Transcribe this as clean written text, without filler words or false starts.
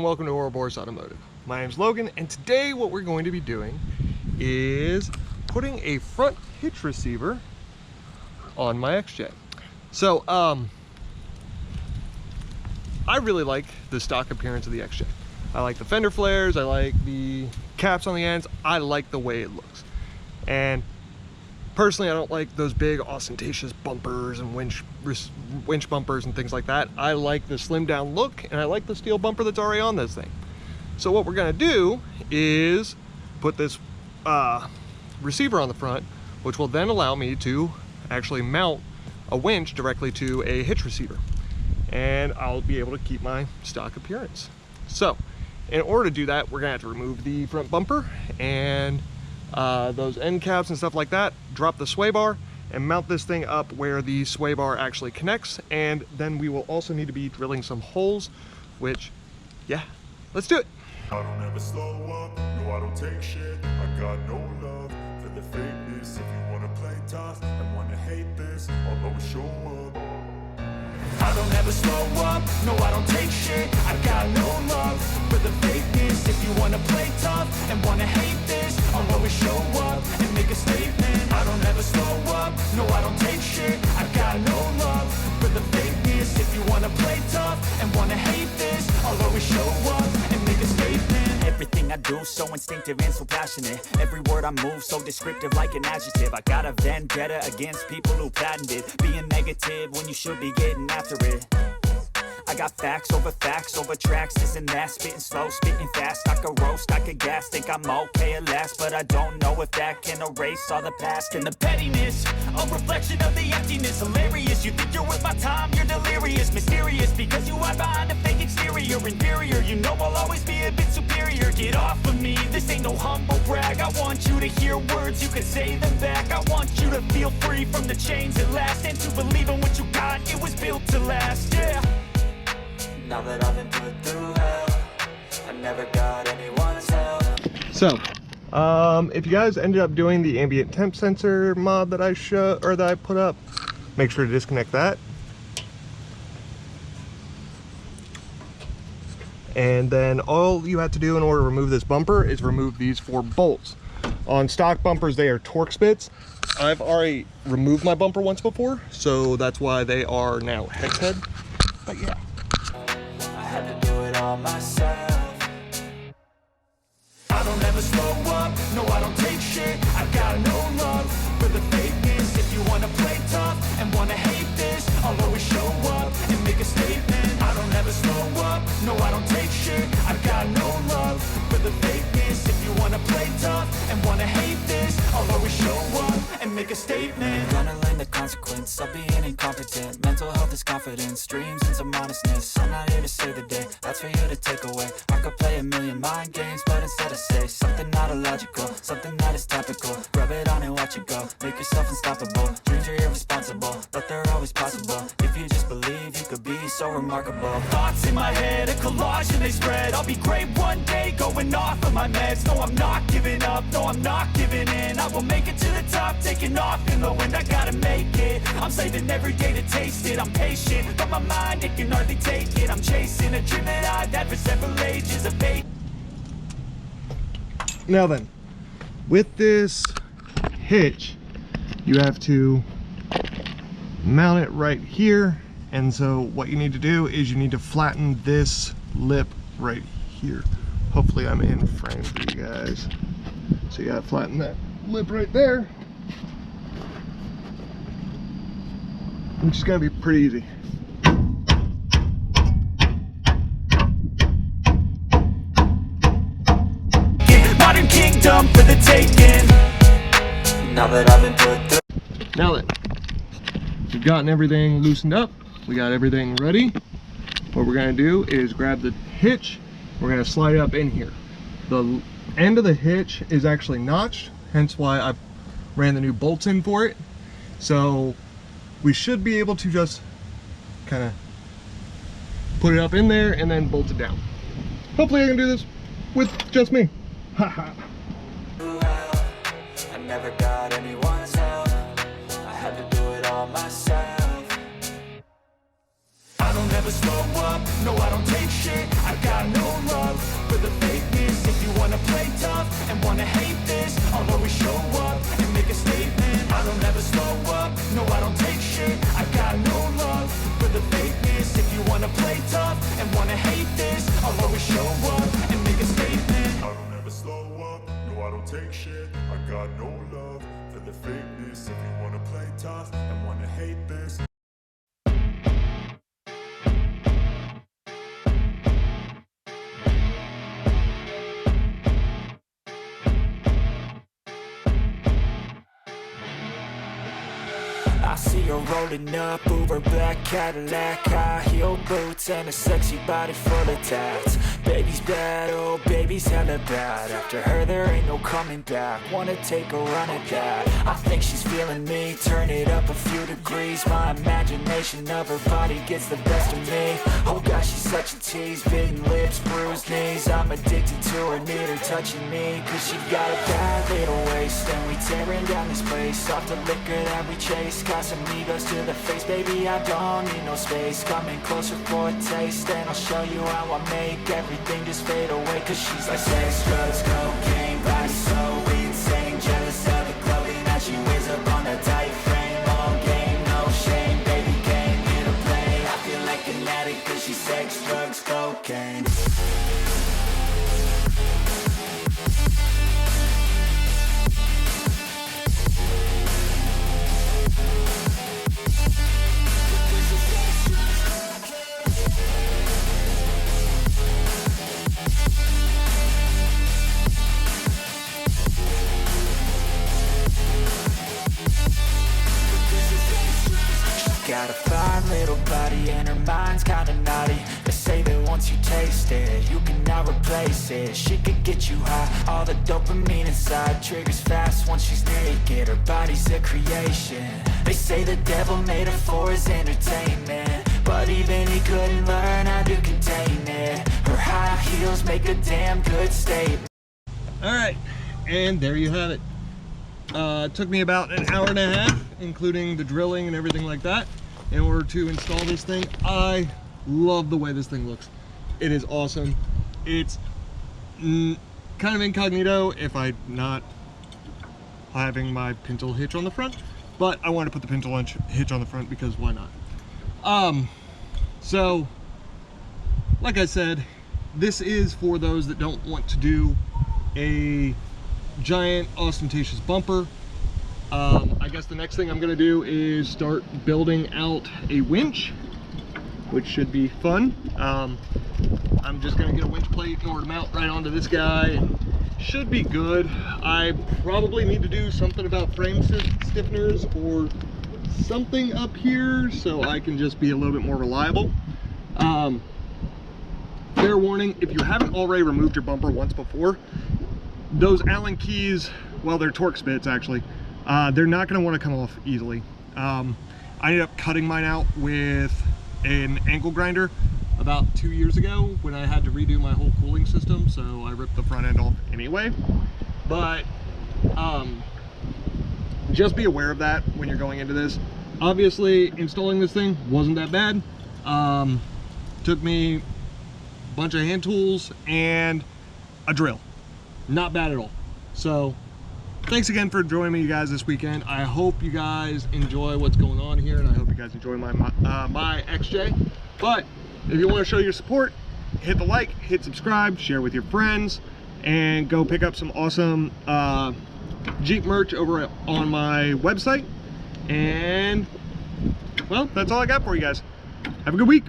and welcome to Ouroboros Automotive. My name's Logan, and today what we're going to be doing is putting a front hitch receiver on my XJ. So, I really like the stock appearance of the XJ. I like the fender flares, I like the caps on the ends, I like the way it looks. And personally, I don't like those big ostentatious bumpers and winch bumpers and things like that. I like the slimmed down look, and I like the steel bumper that's already on this thing. So what we're gonna do is put this receiver on the front, which will then allow me to actually mount a winch directly to a hitch receiver. And I'll be able to keep my stock appearance. So in order to do that, we're gonna have to remove the front bumper and those end caps and stuff like that, drop the sway bar and mount this thing up where the sway bar actually connects. And then we will also need to be drilling some holes, which, yeah, let's do it. I don't ever slow up, no I don't take shit. I got no love for the fakeness. If you wanna play tough and wanna hate this, I'll always show up. I don't ever slow up, no I don't take shit. I got no love for the fakeness. If you wanna play tough and wanna hate this, I'll always show up and make a statement. I don't ever slow up, no I don't take shit. I got no love for the fakeness. If you wanna play tough and wanna hate this, I'll always show up and make a statement. Everything I do so instinctive and so passionate. Every word I move so descriptive like an adjective. I got a vendetta against people who patented being negative when you should be getting after it. I got facts over tracks, this and that, spitting slow, spitting fast. I could roast, I could gas, think I'm okay at last, but I don't know if that can erase all the past and the pettiness. A reflection of the emptiness, hilarious. You think you're worth my time, you're delirious, mysterious, because you hide behind a fake exterior. Inferior, you know I'll always be a bit superior. Get off of me, this ain't no humble brag. I want you to hear words, you can say them back. I want you to feel free from the chains at last, and to believe in what you got, it was built to last, yeah. Now that I've been put through hell, I never got anyone's help. So, if you guys ended up doing the ambient temp sensor mod that I put up, make sure to disconnect that. And then all you have to do in order to remove this bumper is remove these 4 bolts. On stock bumpers, they are Torx bits. I've already removed my bumper once before, so that's why they are now hex head. But yeah. I had to do it all myself. I don't ever slow up, no I don't take shit. I got no love for the fakeness. If you wanna play tough and wanna hate this, I'll always show up and make a statement. I don't ever slow up, no I don't take shit. I got no love for the fakeness. If you wanna play tough and wanna hate this, I'll always show up and make a statement. Gonna learn the consequence of being incompetent. Mental health is confidence, dreams and some honestness. I'm not here to save the day, that's for you to take away. I could play a million mind games, but instead I say something not illogical, something that is topical. Rub it on and watch it go, make yourself unstoppable. Dreams are irresponsible, but they're always possible. If you just believe, you could be so remarkable. Thoughts in my head, a collage and they spread. I'll be great one day, going off of my meds. No, I'm not giving up, no, I'm not giving in. I will make it to the top, taking off in the wind. I gotta make it, I'm saving every day to taste it. I'm patient, but my mind, it can hardly take it. I'm chasing a dream that I've had for several ages of faith. Now then, with this hitch, you have to mount it right here. And so what you need to do is you need to flatten this lip right here. Hopefully I'm in frame for you guys. So you gotta flatten that lip right there, which is gonna be pretty easy. Modern kingdom for the taking. Now that I've been put through. Now that we've gotten everything loosened up, we got everything ready, what we're gonna do is grab the hitch, we're gonna slide it up in here. The end of the hitch is actually notched, hence why I ran the new bolts in for it. So we should be able to just kind of put it up in there and then bolt it down. Hopefully I can do this with just me. Haha. I never got anyone's help. I had to do it all myself. I don't never slow up, no I don't take shit. I got no love for the fakeness. If you wanna play tough and wanna hate this, I'll always show up and make a statement. I don't ever slow up, no I don't take shit. I got no love for the fakeness. If you wanna play tough and wanna hate this, I'll always show up and make a statement. I don't ever slow up, no I don't take shit. I got no love for the fakeness. If you wanna play tough and wanna hate this. I see her rolling up, Uber black Cadillac, high heel boots and a sexy body full of tats. Baby's bad, oh baby's hella bad. After her there ain't no coming back. Wanna take a run at that. I think she's feeling me, turn it up a few degrees. My imagination of her body gets the best of me. Oh gosh, she's such a tease, bitten lips, bruised knees. I'm addicted to her, need her touching me. Cause she got a bad little waist, and we tearing down this place. Off the liquor that we chase, Casamigos to the face, baby, I don't need no space. Coming closer for a taste, and I'll show you how I make everything just fade away. Cause she's like sex, drugs, cocaine, body so insane. Jealous of the clothing that she wears up on a tight frame. All game, no shame, baby came here to play. I feel like an addict cause she's sex, drugs, cocaine. Got a fine little body and her mind's kinda naughty. They say that once you taste it, you cannot replace it. She could get you high, all the dopamine inside triggers fast once she's naked. Her body's a creation. They say the devil made her for his entertainment, but even he couldn't learn how to contain it. Her high heels make a damn good statement. Alright, and there you have it. It took me about an hour and a half, including the drilling and everything like that, in order to install this thing. I love the way this thing looks. It is awesome. It's kind of incognito if I'm not having my pintle hitch on the front, but I want to put the pintle hitch on the front because why not? So, like I said, this is for those that don't want to do a giant ostentatious bumper. I guess the next thing I'm gonna do is start building out a winch, which should be fun. I'm just gonna get a winch plate in order to mount right onto this guy, and should be good. I probably need to do something about frame stiffeners or something up here so I can just be a little bit more reliable. Fair warning, if you haven't already removed your bumper once before, those Allen keys, well, they're Torx bits actually, they're not going to want to come off easily. I ended up cutting mine out with an angle grinder about 2 years ago when I had to redo my whole cooling system, so I ripped the front end off anyway. But just be aware of that when you're going into this. Obviously, installing this thing wasn't that bad. Took me a bunch of hand tools and a drill. Not bad at all. So thanks again for joining me, you guys, this weekend. I hope you guys enjoy what's going on here, and I hope you guys enjoy my XJ. But if you want to show your support, hit the like, hit subscribe, share with your friends, and go pick up some awesome Jeep merch over on my website. And well, that's all I got for you guys. Have a good week.